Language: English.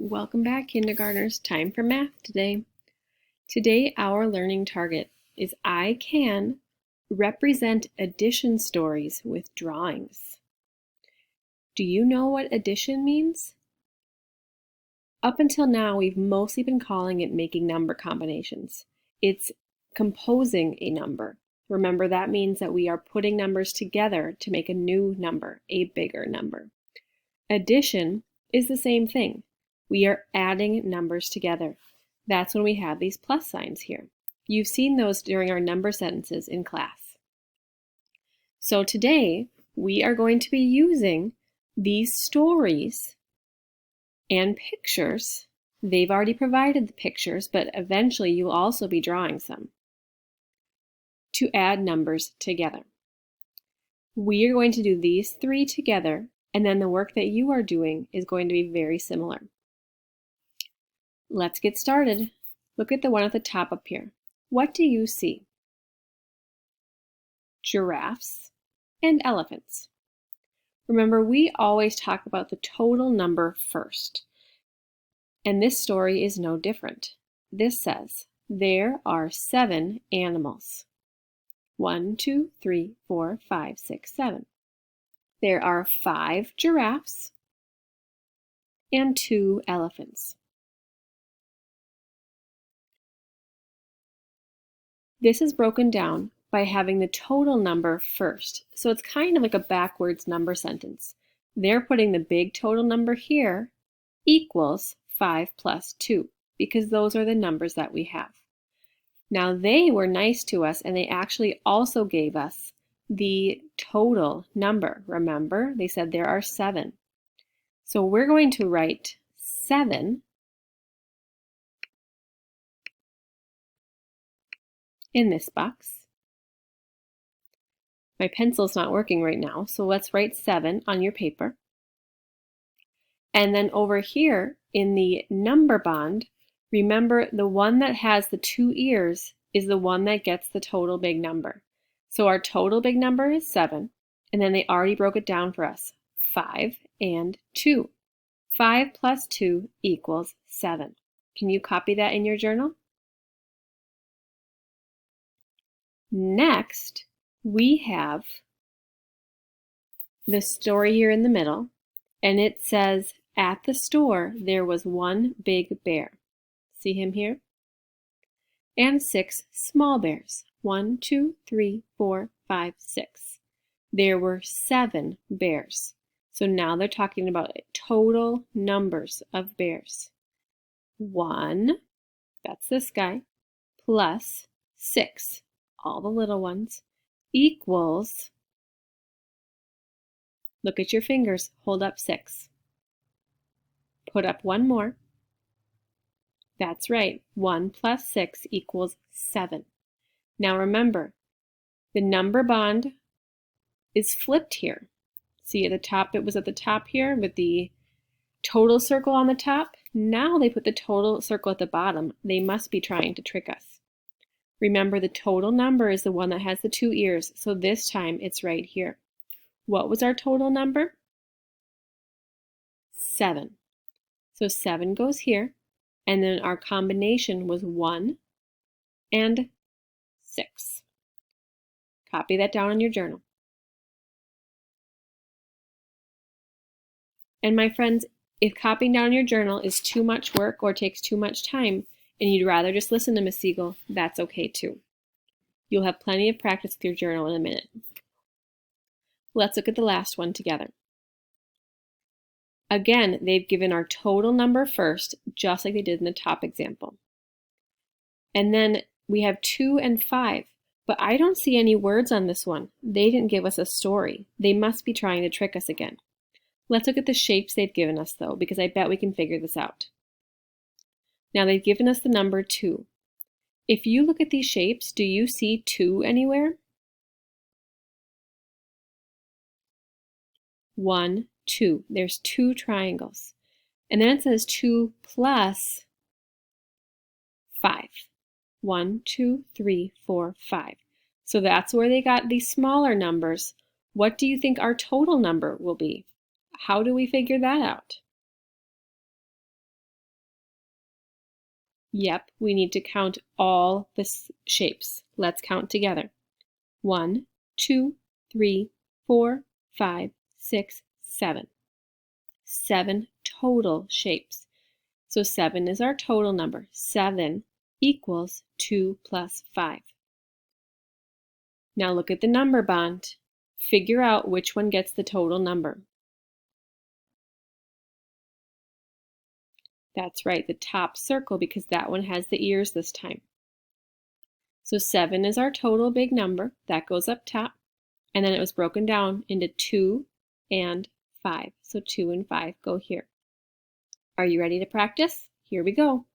Welcome back, kindergartners. Time for math today. Today, our learning target is I can represent addition stories with drawings. Do you know what addition means? Up until now, we've mostly been calling it making number combinations. It's composing a number. Remember, that means that we are putting numbers together to make a new number, a bigger number. Addition is the same thing. We are adding numbers together. That's when we have these plus signs here. You've seen those during our number sentences in class. So today, we are going to be using these stories and pictures. They've already provided the pictures, but eventually you'll also be drawing some to add numbers together. We are going to do these three together, and then the work that you are doing is going to be very similar. Let's get started. Look at the one at the top up here. What do you see? Giraffes and elephants. Remember, we always talk about the total number first. And this story is no different. This says, there are 7 animals. 1, 2, 3, 4, 5, 6, 7. There are 5 giraffes and 2 elephants. This is broken down by having the total number first. So it's kind of like a backwards number sentence. They're putting the big total number here equals 5 plus 2 because those are the numbers that we have. Now they were nice to us and they actually also gave us the total number. Remember, they said there are 7. So we're going to write 7 in this box. My pencil's not working right now, so let's write 7 on your paper. And then over here in the number bond, remember the one that has the 2 ears is the one that gets the total big number. So our total big number is 7, and then they already broke it down for us, 5 and 2. 5 plus 2 equals 7. Can you copy that in your journal? Next, we have the story here in the middle, and it says, at the store, there was 1 big bear. See him here? And 6 small bears. 1, 2, 3, 4, 5, 6. There were 7 bears. So now they're talking about total numbers of bears. 1, that's this guy, plus 6, all the little ones, equals, look at your fingers, hold up 6. Put up 1 more. That's right, 1 plus 6 equals 7. Now remember, the number bond is flipped here. See at the top, it was at the top here with the total circle on the top. Now they put the total circle at the bottom. They must be trying to trick us. Remember, the total number is the one that has the 2 ears, so this time it's right here. What was our total number? 7. So 7 goes here, and then our combination was 1 and 6. Copy that down in your journal. And my friends, if copying down your journal is too much work or takes too much time, and you'd rather just listen to Miss Siegel, that's okay too. You'll have plenty of practice with your journal in a minute. Let's look at the last one together. Again, they've given our total number first, just like they did in the top example. And then we have 2 and 5, but I don't see any words on this one. They didn't give us a story. They must be trying to trick us again. Let's look at the shapes they've given us though, because I bet we can figure this out. Now they've given us the number 2. If you look at these shapes, do you see 2 anywhere? 1, 2. There's 2 triangles. And then it says 2 plus 5. 1, 2, 3, 4, 5. So that's where they got these smaller numbers. What do you think our total number will be? How do we figure that out? Yep, we need to count all the shapes. Let's count together. 1, 2, 3, 4, 5, 6, 7. 7 total shapes. So 7 is our total number. 7 equals 2 plus 5. Now look at the number bond. Figure out which one gets the total number. That's right, the top circle, because that one has the ears this time. So 7 is our total big number. That goes up top. And then it was broken down into 2 and 5. So 2 and 5 go here. Are you ready to practice? Here we go.